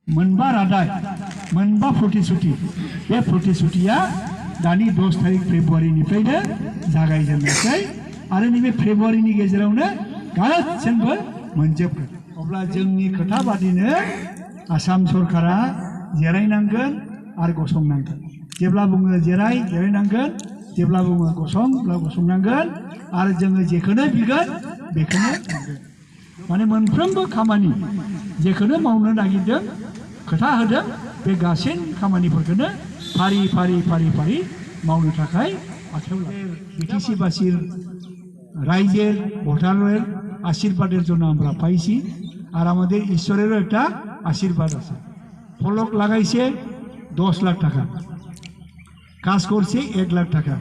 मोनबा रादाय मोनबा प्रतिश्रुति बे प्रतिश्रुतिया दानि 10 तारिख फेब्रुवारिनिफ्रायनो जागायजेननोसै आरो नैबे फेब्रुवारिनि गेजेरावनो गासैबो मोनजोबगोन। अब्ला जोंनि खोथा बादिनो आसाम सरकारा जिरायनांगोन आरो गसंनांगोन। जेब्ला बुङो जिरायनांगोन, जेब्ला बुङो गसंनांगोन आरो जोङो जेखौनो बिगोन बेखौनो मोनगोन। माने मोनफ्रोमबो खामानि जेखौनो मावनो नागिरदों खोथा होदों बे गासै खामानिफोरखौनो फारि फारि फारि फारि मावनो थाखाय आखायाव लादों। বিটিসি বাসীর রাইজের ভোটারের আশীর্বাদের জন্য আমরা পাইছি আর আমাদের ঈশ্বরেরও একটা আশীর্বাদ আছে। ফলক লাগাইছে 10 লাখ টাকা, কাজ করছে 1 লাখ টাকা।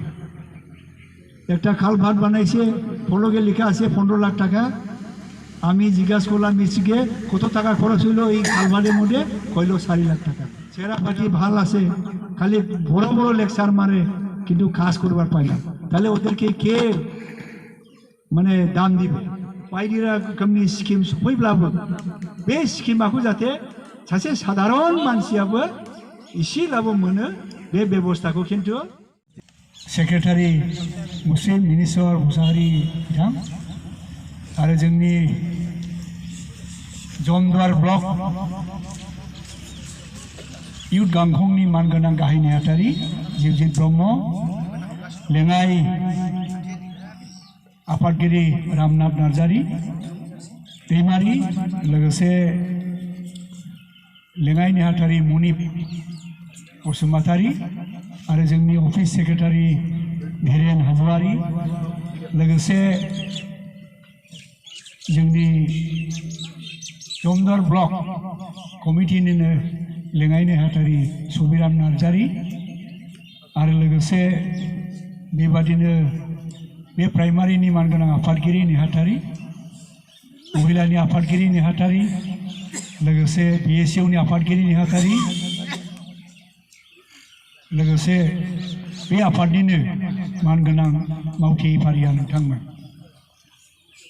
একটা খালভাট বানাইছে, ফলকে লেখা আছে 15 লাখ টাকা। আমি জিজ্ঞাসা করলাম মিস্ত্রিকে কত টাকা খরচ হইলো এই খালভাটের মধ্যে, কইল 4 লাখ টাকা। চেহারা পাতি ভাল আছে, খালি বড় বড় লেকচার মারে কিন্তু কাজ করবার পায় না। তাহলে ওদেরকে কে মানে দাম দিবে? बायदि रोखोमनि स्किम सफैब्लाबो बे स्किमाखौ जाहाथे सासे साधारन मानसियाबो एसेब्लाबो मोनो बे बेबस्थाखौ खिन्थु सेक्रेटारि मुस्लिम मिनिस्टार मुसाहारि बिथां आरो जोंनि जमदुवार ब्लक इउथ गांखंनि मानगोनां गाहाय नेहाथारि जिबजित ब्रह्म, लेङाइ आफादगिरि रामनाथ नार्जारी दैमारी, लोगोसे लेङाइ नेहाथारि मुनिप बसुमतारी आरो जोंनि अफिस सेक्रेटारि धीरेन हाजवारी, लोगोसे जोंनि जमदुवार ब्लक कमिटिनिनो लेङाइ नेहाथारि सुबिराम नार्जारी आरो लोगोसे बेबादिनो बे प्राइमारिनि मानगोनां आफादगिरि नेहाथारि, महिलानि आफादगिरि नेहाथारि, लोगोसे BSU नि आफादगिरि नेहाथारि, लोगोसे बे आफादनिनो मानगोनां मावथि फारिया नोंथांमोन।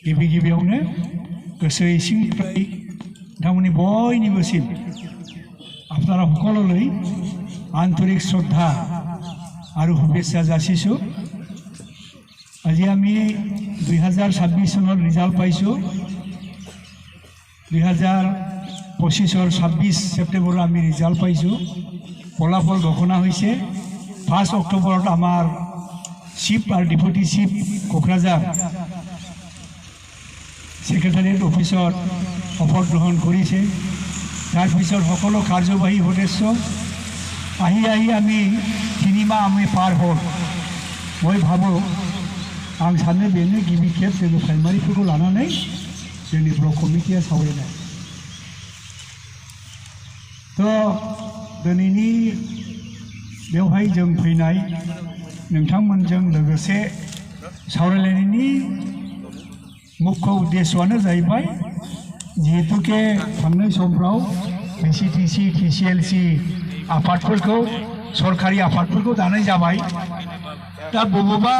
गिबि गिबियावनो गोसो इसिंनिफ्राय नोंथांमोननि बयनिबोसिम আপনারা সকললৈ আন্তরিক শ্রদ্ধা আৰু শুভেচ্ছা যাচিছোঁ। আজি আমি 2026 চনৰ ৰিজাল্ট পাইছোঁ। 2025 26 ছেপ্টেম্বৰত আমি ৰিজাল্ট পাইছোঁ। ফলাফল ঘোষণা হৈছে। 5 অক্টোবৰত আমাৰ চিফ আৰু ডেপুটি চিফ কোকৰাঝাৰ সেক্ৰেটাৰিয়েট অফিচত শপত গ্ৰহণ কৰিছে। তার পিছত সকলো কার্যবাহী সদস্য আহি আমি 3 মাহ আমি পার হল। মই ভাবো आं सानो बेनो गिबि खेब जोङो प्राइमारिफोरखौ लानानै जोंनि ब्लक कमिटिया सावरायनाय। थ' दिनैनि बेवहाय जों फैनाय नोंथांमोनजों लोगोसे सावरायलायनायनि मुख्य उद्देश्यआनो जाहैबाय जिहेतुके थांनाय समफ्राव VCTC TCLC आफादफोरखौ सरकारि आफादफोरखौ दानाय जाबाय। दा बबेबा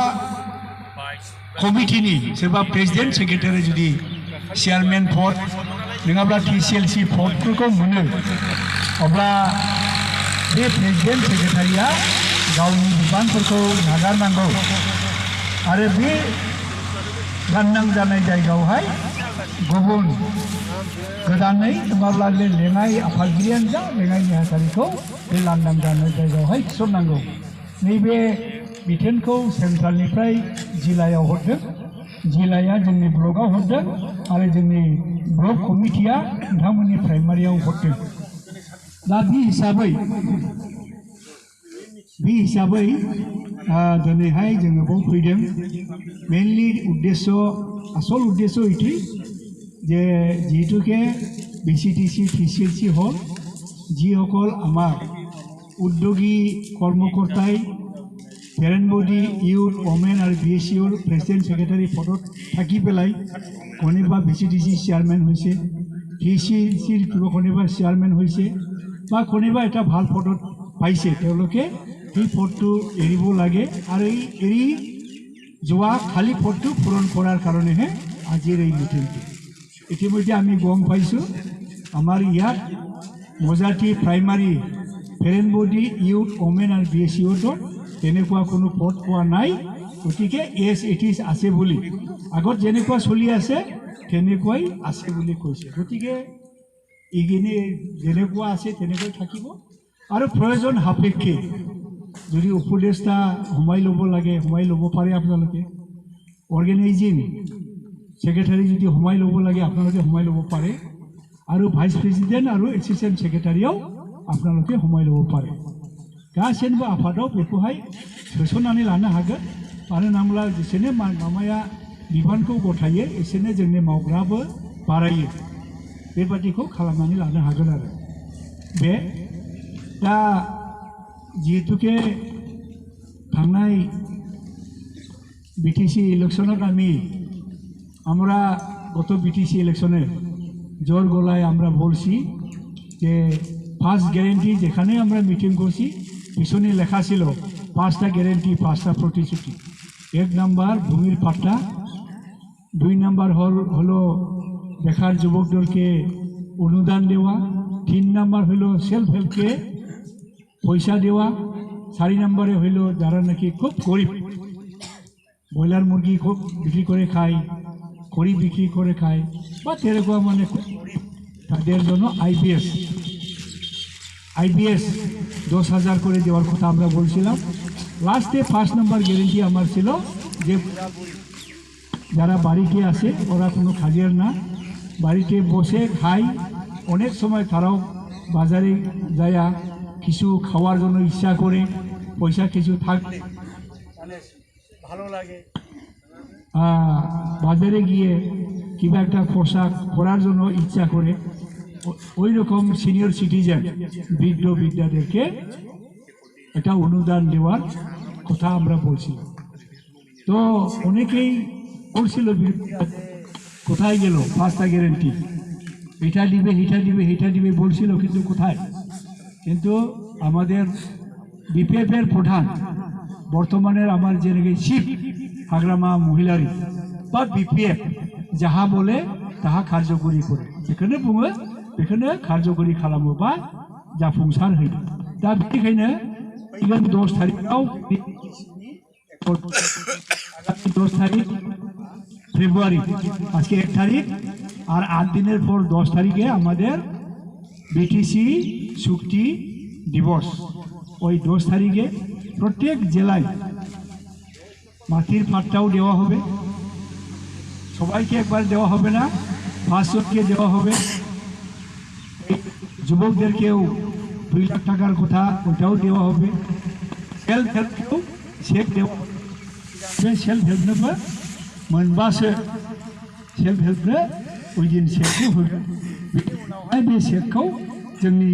कमिटिनि सोरबा प्रेसिडेन्ट सेक्रेटारि जुदि चेयारमेन पद नङाब्ला TCLC पदफोरखौ मोनो अब्ला बे प्रेसिडेन्ट सेक्रेटारिया गावनि बिबानफोरखौ नागारनांगौ आरो बे गाननां जानाय जायगायावहाय गुबुन गोदानै नङाब्ला बे लेङाइ आफादगिरियानो जा लेङाइ नेहाथारिखौ बे लांदां जानाय जायगायावहाय थिसननांगौ। नैबे बिथोनखौ सेन्ट्रेलनिफ्राय जिल्लायाव हरदों, जिल्लाया जोंनि ब्लकआव हरदों आरो जोंनि ब्लक कमिटिया नोंथांमोननि प्राइमारियाव हरदों। दा बे हिसाबै दिनैहाय जोङो बाव फैदों। मेनलि आसल उद्देश्य एটি যে যিহেতুকে VCTC TCLC হল যিসকল আমাৰ উদ্যোগী কৰ্মকৰ্তাই পেৰেণ্ট বডি ইউথ ওমেন আৰু BSUৰ প্ৰেচিডেণ্ট ছেক্ৰেটাৰী পদত থাকি পেলাই কোনোবা VCTC চেয়াৰমেন হৈছে, TCLCৰ কোনোবা চেয়াৰমেন হৈছে বা কোনোবা এটা ভাল পদত পাইছে, তেওঁলোকে এই পদটো এৰিব লাগে আৰু এই এৰি যোৱা খালী পদটো পূৰণ কৰাৰ কাৰণেহে আজিৰ এই মিটিংটো। ইতিমধ্যে আমি গম পাইছোঁ আমাৰ ইয়াত মজাটি প্ৰাইমাৰী ফেৰেনবডি ইউথ ওমেন আৰু BSc তেনেকুৱা কোনো পদ পোৱা নাই। গতিকে it is আছে বুলি আগত যেনেকুৱা চলি আছে তেনেকুৱাই আছে বুলি কৈছে। গতিকে এইখিনি যেনেকুৱা আছে তেনেকৈ থাকিব আৰু প্ৰয়োজন সাপেক্ষে যদি উপদেষ্টা সোমাই ল'ব লাগে সোমাই ল'ব পাৰে আপোনালোকে। অৰ্গেনাইজিং সেক্ৰেটাৰী যদি সোমাই ল'ব লাগে আপোনালোকে সোমাই ল'ব পাৰে আৰু ভাইস প্ৰেসিডেন্ট আৰু এসিস্টেন্ট সেক্ৰেটাৰীও আপোনালোকে সোমাই ল'ব পাৰে। गासैबो आफादाव बेखौहाय सोसननानै लानो हागोन। मानो होनोब्ला जेसेनो मामाया बिबानखौ गथायो एसेनो जोंनि मावग्राबो बारायो। बेबादिखौ खालामनानै लानो हागोन आरो बे दा जिहेतुके थांनाय BTC इलेक्शनत আমরা গত BTC ইলেকশনে জোর গলায় আমরা বলছি যে ফার্স্ট গ্যারেন্টি যেখানে আমরা মিটিং করছি পিছনে লেখা ছিল 5টা গ্যারেন্টি 5টা প্রতিশ্রুতি। 1 নাম্বার ভূমির পাট্টা, 2 নাম্বার হলো বেকার যুবকদেরকে অনুদান দেওয়া, 3 নাম্বার হলো সেলফ হেল্পকে পয়সা দেওয়া, 4 নম্বরে হলো যারা নাকি খুব গরিব ব্রয়লার মুরগি খুব বিক্রি করে খায়, খড়ি বিক্রি করে খায় বা এরকম মানে তাদের জন্য আইবিএস 10,000 করে দেওয়ার কথা আমরা বলছিলাম। লাস্টে 5 নম্বর গ্যারেন্টি আমার ছিল যে যারা বাড়িতে আসে ওরা কোনো কাজের না, বাড়িতে বসে খায়। অনেক সময় তারাও বাজারে যায় কিছু খাওয়ার জন্য ইচ্ছা করে, পয়সা কিছু থাকলে ভালো লাগে বাজারে গিয়ে কিবা একটা পোশাক পরার জন্য ইচ্ছা করে, ওই রকম সিনিয়র সিটিজেন বৃদ্ধ বৃদ্ধাদেরকে একটা অনুদান দেওয়ার কথা আমরা বলছি। তো অনেকেই বলছিল কোথায় গেল 5টা গ্যারেন্টি, এটা দিবে এটা দিবে এটা দিবে বলছিল, কিন্তু কোথায়? কিন্তু আমাদের বিপিএফের প্রধান বর্তমানের আমার যে চিফ হাগ্রামা মহিলারী বা বিপিএফ যাহা বলে তাহা কার্যকরী করে, যেখানে বুङो बेखौनो কার্যকরী खालामो बा जाफुंसार होयो। दा बेनिखायनो फैगोन 10 तारिखआव 10 तारिख ফেব্রুয়ারি, আজকে 1 তারিখ আর 8 দিনের পর 10 তারিখে আমাদের বিটিসি চুক্তি দিবস। ওই 10 তারিখে প্রত্যেক জেলায় মাটির পাট্টাও দেওয়া হবে। সবাইকে একবার দেওয়া হবে না, 5 জনকে দেওয়া হবে। যুবকদেরকেও 2 লাখ টাকার কথা ওটাও দেওয়া হবে। সেলফ হেল্পকেও চেক দেওয়া হবে। সেলফ হেল্প নেবে मोनबासो सेल्फ हेल्पनो ওই দিন চেকও होगोन। बे চেকखौ जोंनि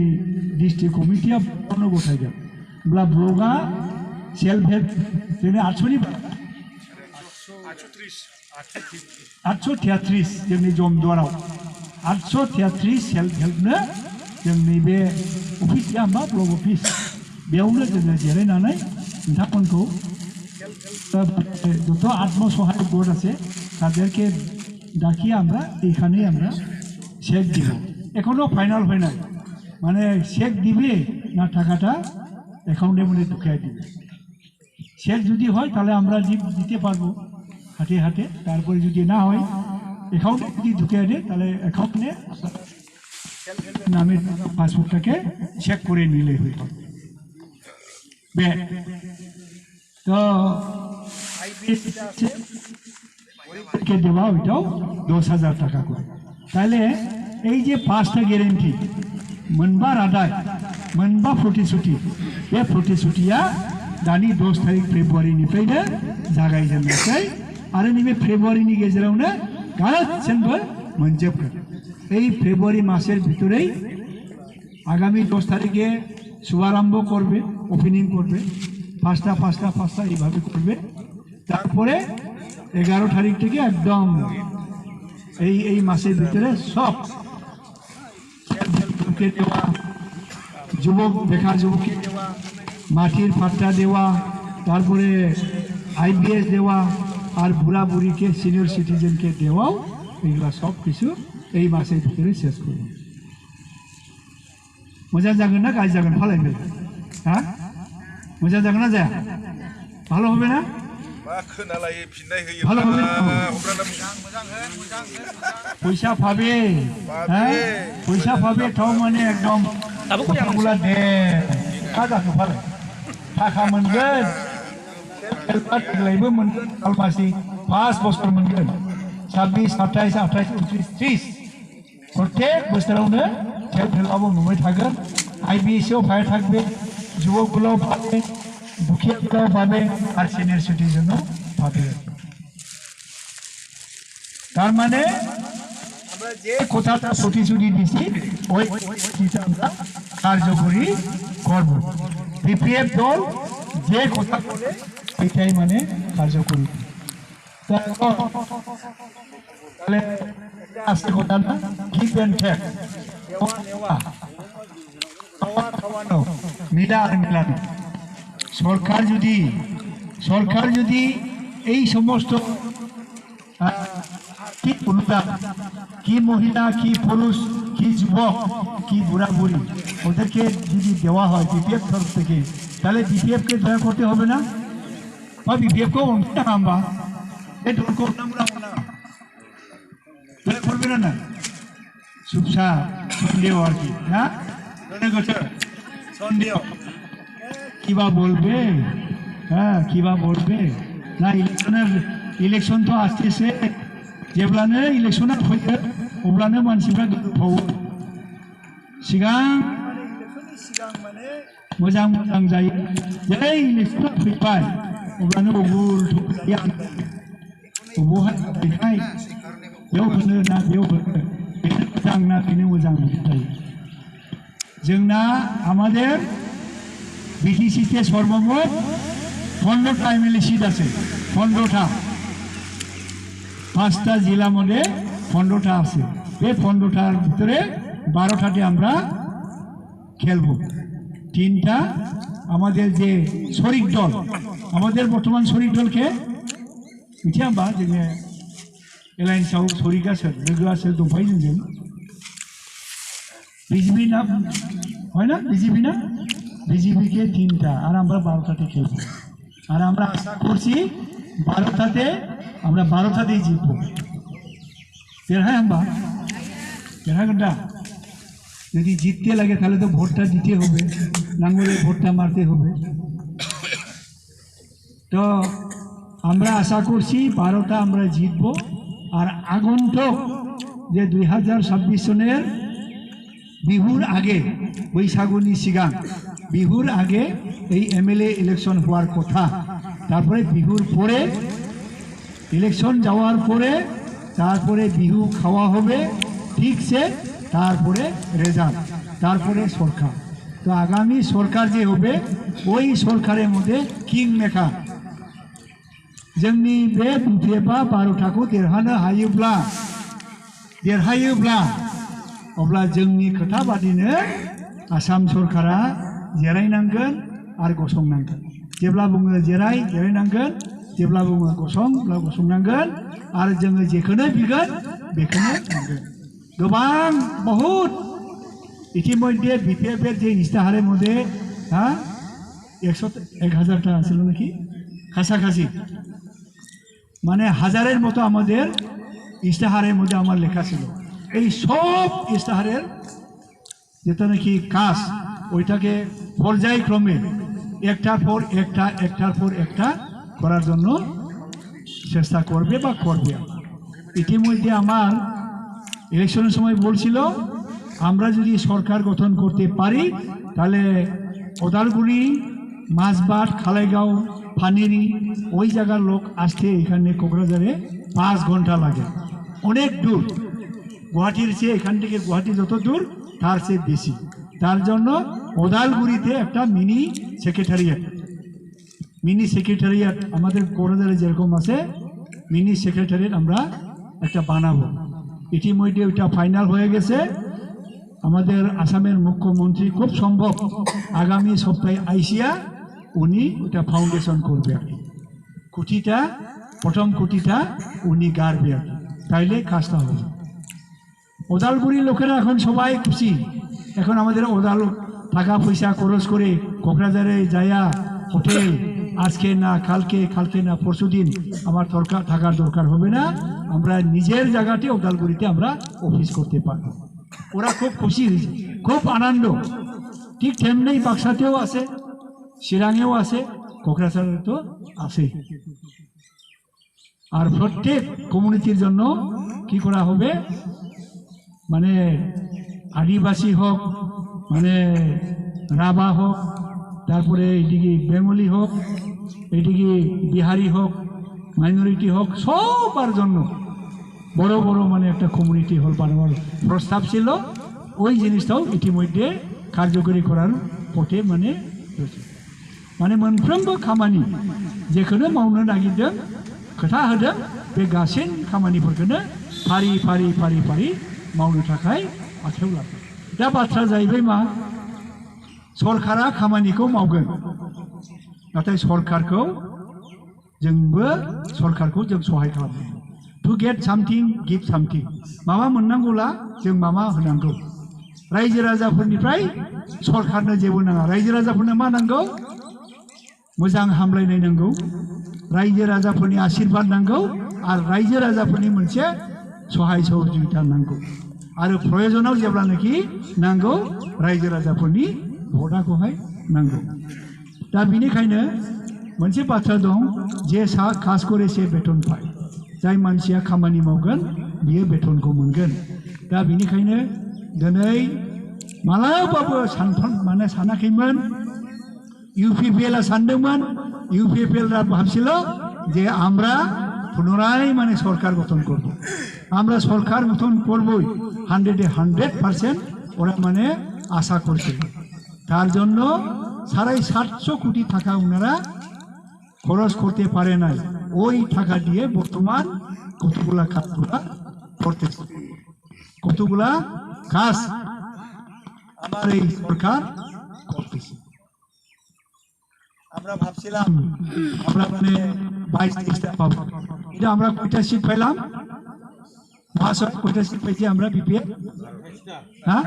डिस्ट्रिक्ट कमिटिया बन्द गथायगोन। होमब्ला ब्लकआ सेल्फ हेल्प जोंनि 833 जोंनि जमदुवाराव 833 सेल्फ हेल्पनो जोंनि बे अफिसया मा ब्लक अफिस बेयावनो जोङो जिरायनानै नोंथांमोनखौ যত আত্মসহায়ক বোর্ড আছে তাদেরকে ডাকিয়ে আমরা এইখানেই আমরা চেক দিব। এখনো ফাইনাল হয় নাই, মানে চেক দিবে না টাকাটা অ্যাকাউন্টে মনে ঢুকিয়ে দিবে। চেক যদি হয় তাহলে আমরা দিতে পারবো হাতে হাতে, তারপরে যদি না হয় অ্যাকাউন্টে যদি ঢুকিয়ে দেয় তাহলে অ্যাকাউন্টে নামের পাসবুকটাকে চেক করে নিলে হয়ে যাবে। তো কে দেওয়া ওইটাও 10,000 টাকা করে। তাহলে এই যে 5টা গ্যারেন্টি मोनबा रादाय मोनबा प्रतिश्रुति, बे प्रतिश्रुतिया दानि 10 तारिख फेब्रुवारिनिफ्रायनो जागायजेननोसै आरो नैबे फेब्रुवारिनि गेजेरावनो गासैबो मोनजोबगोन। এই ফেব্রুয়ারি মাসের ভিতরেই আগামী 10 তারিখে শুভারম্ভ করবে, ওপেনিং করবে, 5টা এইভাবে করবে। তারপরে 11 তারিখ থেকে একদম এই মাসের ভিতরে সব দেওয়া, যুবক বেকার যুবককে দেওয়া, মাটির পাট্টা দেওয়া, তারপরে আইবিএস দেওয়া আর বুড়া বুড়িকে সিনিয়র সিটিজেনকে দেওয়াও, এগুলা সব কিছু এই মাসের ভিতরে শেষ করব। मोजां जागोन ना गाज्रि जागोन फालायनो हाँ मोजां जागोन ना जाया ভালো হবে না ভালো হবে পয়সা পাবে হ্যাঁ পয়সা পাবে তাও মানে একদম কথাগুলা দে কাজাखौ फाले थाखा मोनगोन देग्लायबो मोनगोन खालमासि 5 बोसोर मोनगोन 26 27 28 29 30 प्रत्येक बोसोरावनो सेल्फ हेल्पआबो मोनबाय थागोन आईबीएसआव फाय থাকবে যুবকগুলো পাবে দুঃখীগুলো পাবে আর সিনিয়র সিটিজেনও পাবে তার মানে আমরা যে কথাটা প্রতিশ্রুতি দিছি ওই কথাটা আমরা কার্যকরী করব বিপিএফ দল যে কথা বলে এটাই মানে কার্যকরী তাহলে আজকে কথা না কিপ এন্ড টেক নেওয়া খাওয়ানো মিলা আর মিলানো সরকার যদি এই সমস্ত কি অনুদান কি মহিলা কি পুরুষ কি যুবক কি বুড়া বুড়ি ওদেরকে যদি দেওয়া হয় বিপিএফ তরফ থেকে তাহলে বিপিএফকে দয়া করতে হবে না বা বিপিএফকেও অনুদান আমরা এটা করলাম না দয়া করবে না সুপসা সন্দেহ আর কি হ্যাঁ সন্দেহ কিবা বলবে হ্যাঁ কিবা বলবে না ইলেকশন তো আসতেছে जेब्लानो इलेक्शना फैयो अब्लानो मानसिफ्रा गोबाव सिगां मोजां मोजां जायो जै इलेक्शना फैबाय अब्लानो बबुल थुबैया बबहाय फैखाय बेयाव होनो ना बेयाव होनो बेनो मोजां ना बेनो मोजां जायो जोंना আমাদের বিটিসিতে সর্বমোট 15টা এমএলএ সিট আছে 15টা 5টা জেলা মধ্যে 15টা আছে এই 15টার ভিতরে 12টাতে আমরা খেলবো 3টা আমাদের যে শরিক দল আমাদের বর্তমান শরিক দলকে মিथिया होमबा जोङो एलायन्सआव शरिकआ सोर लोगोआ सोर दंफायो जोंजों বিজেপি না হয় না বিজেপিকে 3টা আর আমরা 12টাতে খেলবো আর আমরা আশা করছি 12টাতে আমরা 12টাতেই জিতবো দেখায় আমরা দেখাগোন না যদি জিততে লাগে তাহলে তো ভোটটা দিতে হবে নাঙ্গলে ভোটটা মারতে হবে তো আমরা আশা করছি 12টা আমরা জিতবো আর আগন্তুক যে 2026 সনের বিহুর আগে বৈশাগুনি সিগাং বিহুর আগে এই এমএলএ ইলেকশন হওয়ার কথা তারপরে বিহুর পরে ইলেকশন যাওয়ার পরে তারপরে বিহু খাওয়া হবে ঠিকছে তারপরে রেজাল্ট তারপরে সরকার তো আগামী সরকার যে হবে ওই সরকারের মধ্যে কিং মেকার जोंनि बे बिपिएफआ 12टाखौ देरहानो हायोब्ला अब्ला जोंनि खोथा बादिनो आसाम सरकारा जिरायनांगोन आरो गसंनांगोन जेब्ला बुङो जिरायनांगोन जेब्ला बुङो गसंनांगोन आरो जोङो जेखौनो बिगोन बेखौनो मोनगोन गोबां बहुत इतिमध्ये बिपिएफের যে ইস্তাহারের মধ্যে 1000টা ছিল নাকি কাছাকাছি মানে হাজারের মতো আমাদের ইস্তাহারের মধ্যে আমার লেখা ছিল এই সব ইস্তাহারের যেটা নাকি কাজ ওইটাকে পর্যায়ক্রমে একটার পর একটা করার জন্য চেষ্টা করবে বা করবে ইতিমধ্যে আমার ইলেকশনের সময় বলছিল আমরা যদি সরকার গঠন করতে পারি তাহলে ওদালগুড়ি মাছবাট খালাইগাঁও ফানিরি ওই জায়গার লোক আসতে এখানে কোকরাঝারে 5 ঘন্টা লাগে অনেক দূর গুয়াহাটির চেয়ে এখান থেকে গুয়াহাটি যত দূর তার চেয়ে বেশি তার জন্য ওদালগুড়িতে একটা মিনি সেক্রেটারিয়েট আমাদের কোকরাঝারে যেরকম আছে মিনি সেক্রেটারিয়েট আমরা একটা বানাবো ইতিমধ্যে ওটা ফাইনাল হয়ে গেছে আমাদের আসামের মুখ্যমন্ত্রী খুব সম্ভব আগামী সপ্তাহে আইসিয়া উনি ওটা ফাউন্ডেশন করবে খুঁটিটা প্রথম খুঁটিটা উনি গাড়বে তাইলে কাজটা হবে ওদালগুড়ির লোকেরা এখন সবাই খুশি এখন আমাদের ওদাল টাকা পয়সা খরচ করে কোকরাঝারে যায়া হোটেল আজকে না কালকে, কালকে না পরশুদিন আমার থাকার দরকার হবে না, আমরা নিজের জায়গাতে উদালগুড়িতে আমরা অফিস করতে পারব। ওরা খুব খুশি হয়েছে, খুব আনন্দ। ঠিক তেমনি বাক্সাতেও আছে, চিরাঙেও আছে, কোকরাঝারে তো আছেই। আর প্রত্যেক কমিউনিটির জন্য কি করা হবে, মানে আদিবাসী হোক, মানে রাভা হোক, তারপরে এইদিকে বেঙ্গলি হোক, এইদিকে বিহারি হোক, মাইনরিটি হোক, সবার জন্য বড় বড় মানে একটা কমিউনিটি হল বানানোর প্রস্তাব ছিল। ওই জিনিসটাও ইতিমধ্যে কার্যকরী করার পথে মানে মানে मोनफ्रोमबो खामानि जेखौनो मावनो नागिरदों खोथा होदों बे गासै खामानिफोरखौनो फारि फारि फारि फारि मावनो थाखाय आखायाव लादों। दा बाथ्रा जाहैबाय मा, सरकारा खामानिखौ मावगोन, नाथाय सरकारखौ जोंबो सरकारखौ जों सहाय खालामनांगौ। टु गेट सामथिं गिभ सामथिं, माबा मोननांगौला जों माबा होनांगौ। रायजो राजाफोरनिफ्राय सरकारनो जेबो नाङा, रायजो राजाफोरनो मा नांगौ, मोजां हामलायनाय नांगौ, रायजो राजाफोरनि आशीर्बाद नांगौ, आरो रायजो राजाफोरनि मोनसे सहाय सहयोगिता नांगौ, आरो प्रयोजनाव जेब्लानोखि नांगौ रायजो राजाफोरनि भटआखौहाय नांगौ। दा बेनिखायनो मोनसे बाथ्रा दं जे खास करे से बेथन पाय, जाय मानसिया खामानि मावगोन बियो बेथनखौ मोनगोन। दा बेनिखायनो दिनै मालाबाबो माने सानाखैमोन, ইউপিপিএল সানदोंमोन, ইউপিপিএল ভাবছিল যে আমরা পুনরায় মানে সরকার গঠন করব, আমরা সরকার গঠন করবই 100% ওরা মানে আশা করছিল। তার জন্য 750 কোটি টাকা ওনারা খরচ করতে পারে নাই। ওই টাকা দিয়ে বর্তমান কতগুলা কাজগুলা করতেছে, কতগুলা কাজ আমার এই সরকার করতেছে। আমরা ভাবছিলাম আমরা মানে 22-23টা পাবো, এটা আমরা কয়টা সিট পেলাম, মহাসব কয়টা সিট পেয়েছি আমরা বিপিএ, হ্যাঁ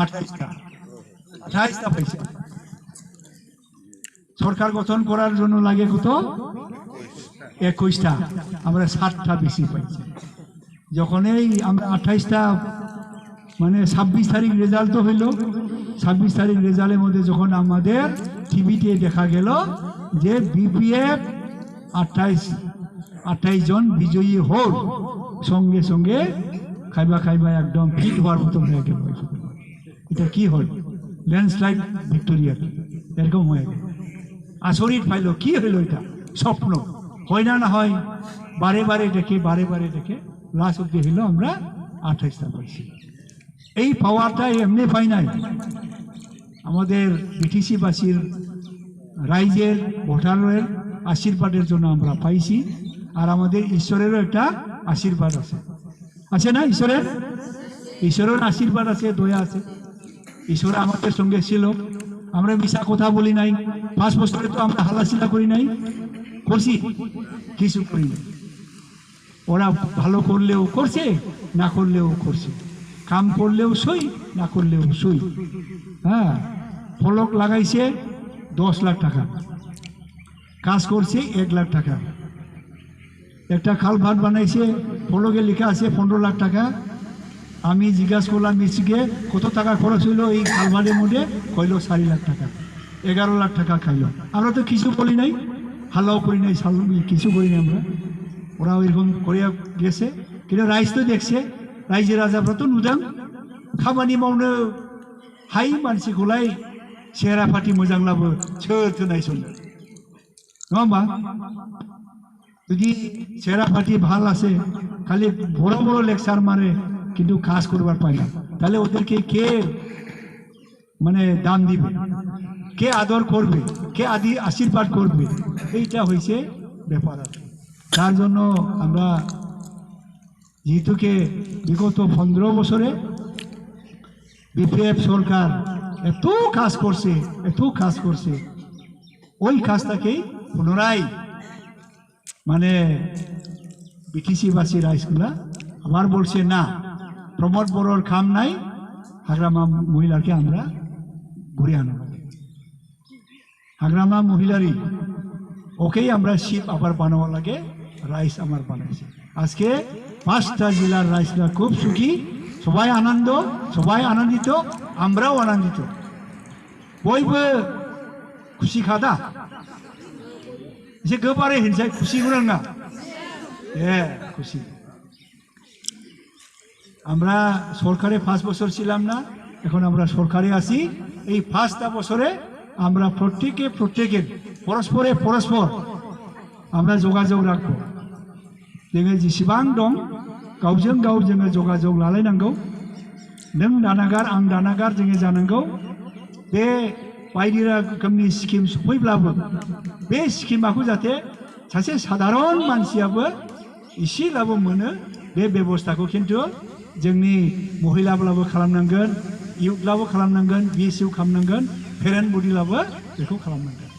28টা পেয়েছি। সরকার গঠন করার জন্য লাগে কত, 21টা, আমরা 7টা বেশি পাইছি। যখন এই আমরা 28টা মানে 26 তারিখ রেজাল্ট হইল, 26 তারিখ রেজাল্টের মধ্যে যখন আমাদের টিভিতে দেখা গেল যে বিপিএফ 28 জন বিজয়ী হল, সঙ্গে সঙ্গে খাইবা একদম ফিট হওয়ার মতো হয়ে গেল। এটা কি হল, ল্যান্ডস্লাইড ভিক্টোরিয়া এরকম হয়ে গেল। আচরিত পাইল, কি হইল এটা, স্বপ্ন হয় না, না হয় বারে বারে দেখে লাস্ট অব্দি হইল আমরা 28টা পাইছি। এই পাওয়ারটা এমনি পাই নাই, আমাদের বিটিসিবাসীর রাইজের ভোটারের আশীর্বাদের জন্য আমরা পাইছি। আর আমাদের ঈশ্বরেরও একটা আশীর্বাদ আছে, আছে না, ঈশ্বরের আশীর্বাদ আছে, দয়া আছে। ঈশ্বর আমাদের সঙ্গে ছিল, আমরা মিশা কথা বলি নাই, 5 বছরে তো আমরা হালাশিলা করি নাই, করছি কিছু করি নাই। ওরা ভালো করলেও করছে, না করলেও করছে, কাম করলেও সই, না করলেও সই। হ্যাঁ, ফলক লাগাইছে 10 লাখ টাকা, কাজ করছে 1 লাখ টাকা। একটা খালভাট বানাইছে, ফলকে লেখা আছে 15 লাখ টাকা। আমি জিজ্ঞাসা করলাম মিস্ত্রিকে কত টাকা খরচ হইলো এই খালভাটের মধ্যে, কইল 4 লাখ টাকা, 11 লাখ টাকা খাইল। আমরা তো কিছু বলি নাই, হাল্লাও করি নাই, কিছু করি নাই আমরা। ওরা ওইরকম করে গেছে, কিন্তু রাইজ তো দেখছে, रायजो राजाफ्राथ' नुदों खामानि मावनो हायै मानसिखौलाय सेहेरा पार्टी मोजांब्लाबो सोरथो नायसनो नङा होमबा जुदि सेहेरा पार्टी ভাল আছে খালি বড় বড় লেকচার মারে কিন্তু কাজ করবার পায় না তাহলে ওদেরকে কে মানে দাম দিবে কে আদর করবে কে আদি আশীর্বাদ করবে এইটা হইছে ব্যাপার তার জন্য আমরা যেহেতুকে বিগত 15 বছরে বিপিএফ সরকার এত কাজ করছে ওই কাজটাকেই পুনরায় মানে বিটিসিবাসী রাইজগুলা আবার বলছে না প্রমোদ বড়োর কাম নাই हाग्रामा महिलाके आमरा घुरे आना लागे हाग्रामा महिलारी ओके आमरा शिप आबार बानावा लागे राइस आमार बानाइছে আজকে 5টা জেলার রাইসরা খুব সুখী সবাই আনন্দ সবাই আনন্দিত আমরাও আনন্দিত বয়বো খুশি খাদা যে গোবারে হিনসাই খুশি গুরাঙ্গা খুশি আমরা সরকারে 5 বছর ছিলাম না এখন আমরা সরকারে আছি এই 5টা বছরে আমরা প্রত্যেকে পরস্পর আমরা যোগাযোগ রাখবো जोङो जेसेबां दं गावजों गाव जोङो जगाजग लालायनांगौ नों दानागार आं दानागार जोङो जानांगौ बे बायदि रोखोमनि स्किम सफैब्लाबो बे स्किमाखौ जाहाथे सासे साधारन मानसियाबो एसेब्लाबो मोनो बे बेबस्थाखौ खिन्थु जोंनि महिलाब्लाबो खालामनांगोन इउथब्लाबो खालामनांगोन बिएसइउ खालामनांगोन पेरेन्ट बडिब्लाबो बेखौ खालामनांगोन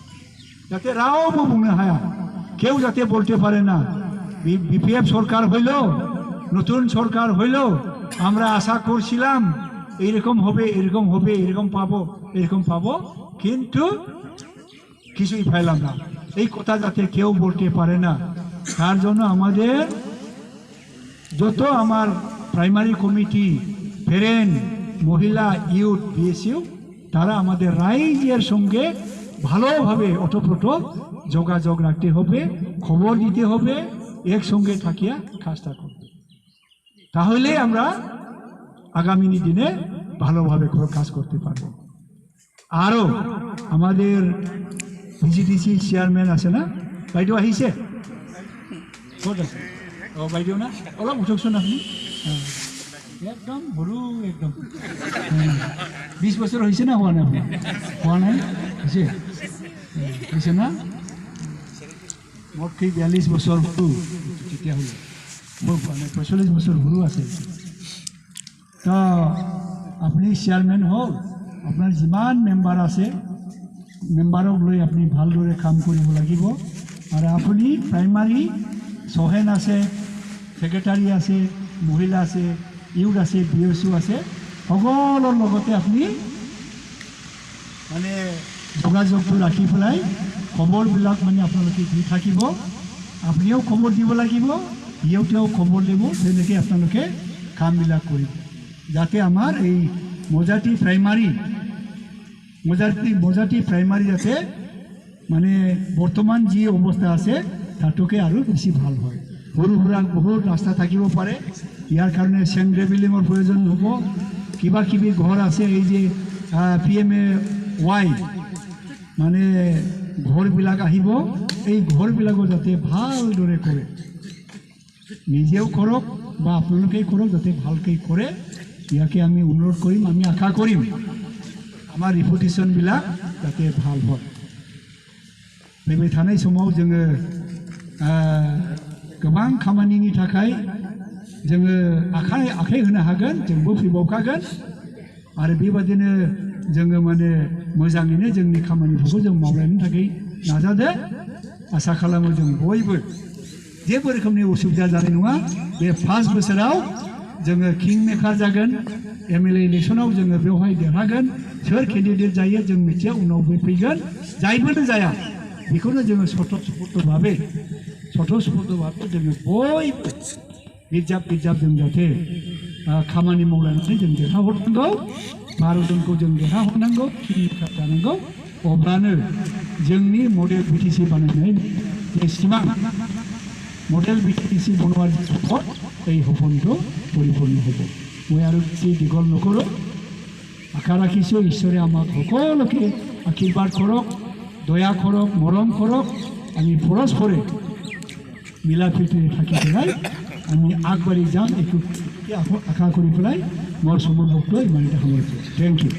जाहाथे रावबो बुंनो हाया केउ जाहाथे বলতে পারে না বিপিএফ সরকার হইল নতুন সরকার হইল আমরা আশা করছিলাম এরকম হবে এরকম পাবো কিন্তু কিছুই পাইলাম না এই কথা যাতে কেউ বলতে পারে না তার জন্য আমাদের যত আমার প্রাইমারি কমিটি পেরেন্ট মহিলা ইউথ বিএসইউ তারা আমাদের রাইজের সঙ্গে ভালোভাবে অটোপ্রোটো যোগাযোগ রাখতে হবে খবর দিতে হবে একসঙ্গে থাকিয়া কাজটা করব তাহলে আমরা আগামী দিনে ভালোভাবে কাজ করতে পারব আরো আমাদের ভিজিডিসি চেয়ারম্যান আছে না বাইদেউ আহিছে ক'ত আছে বাইদেউ না অলপ উঠকচোন আপুনি একদম সৰু একদম 20 বছৰ হৈছে না হোৱা নাই আপুনি হোৱা নাই হৈছে না মোতকৈ 42 বছৰ সৰু তেতিয়াহ'লে মোৰ 45 বছৰ সৰু আছে তো আপুনি চেয়াৰমেন হ'ল আপোনাৰ যিমান মেম্বাৰ আছে মেম্বাৰক লৈ আপুনি ভালদৰে কাম কৰিব লাগিব আৰু আপুনি প্ৰাইমাৰী সোহেন আছে সেক্ৰেটাৰী আছে মহিলা আছে ইউথ আছে বিএসইউ আছে সকলোৰ লগতে আপুনি মানে যোগাযোগটো ৰাখি পেলাই খবৰবিলাক মানে আপোনালোকে দি থাকিব আপুনিও খবৰ দিব লাগিব ইউথেও খবৰ দিব তেনেকৈ আপোনালোকে কামবিলাক কৰিব যাতে আমাৰ এই মজাটি প্ৰাইমাৰী যাতে মানে বৰ্তমান যি অৱস্থা আছে তাতকৈ আৰু বেছি ভাল হয় সৰু সুৰা বহুত ৰাস্তা থাকিব পাৰে ইয়াৰ কাৰণে চেংগ্ৰে বিল্ডিঙৰ প্ৰয়োজন হ'ব কিবা কিবি ঘৰ আছে এই যে PMAY মানে ঘৰবিলাক আহিব এই ঘৰবিলাকো যাতে ভালদৰে কৰে নিজেও কৰক বা আপোনালোকেই কৰক যাতে ভালকৈ কৰে ইয়াকে আমি অনুৰোধ কৰিম আমি আশা কৰিম আমাৰ ৰিপুটেশ্যনবিলাক যাতে ভাল হয় फैबाय थानाय समाव जोङो गोबां खामानिनि थाखाय जोङो आखाइ होनो हागोन जोंबो फैबावखागोन आरो बेबादिनो जोङो माने मोजाङैनो जोंनि खामानिफोरखौ जों मावलांनो थाखाय नाजादो आसा खालामो जों बयबो जेबो रोखोमनि उसुबिदा जानाय नङा बे 5 बोसोराव जोङो किं मेकार जागोन MLA इलेक्शनाव जोङो बेवहाय देरहागोन सोर केन्डिडेट जायो जों मिथिया उनाव फैगोन जायबोनो जाया बेखौनो जोङो सथ' सफुर्तभावे जोङो बयबो बिजाब जों जाहाथे खामानि मावलायनानै जों देरहाहरनांगौ 12 जनखौ जों देरहाहरनांगौ किं मेकार जानांगौ अब्लानो जोंनि मडेल BTC बानायनाय जे सिमां मडेल BTC বনোৱাৰ পথত এই সপোনটো পৰিপূৰ্ণ হ'ব মই আৰু বেছি দীঘল নকৰোঁ আশা ৰাখিছোঁ ঈশ্বৰে আমাক সকলোকে আশীৰ্বাদ কৰক দয়া কৰক মৰম কৰক আমি পৰস্পৰে মিলা প্ৰীতিৰে থাকি পেলাই আমি আগবাঢ়ি যাম এইটো আশা কৰি পেলাই মোৰ সময় বক্তব্য ইমানতে সামৰিছোঁ থেংক ইউ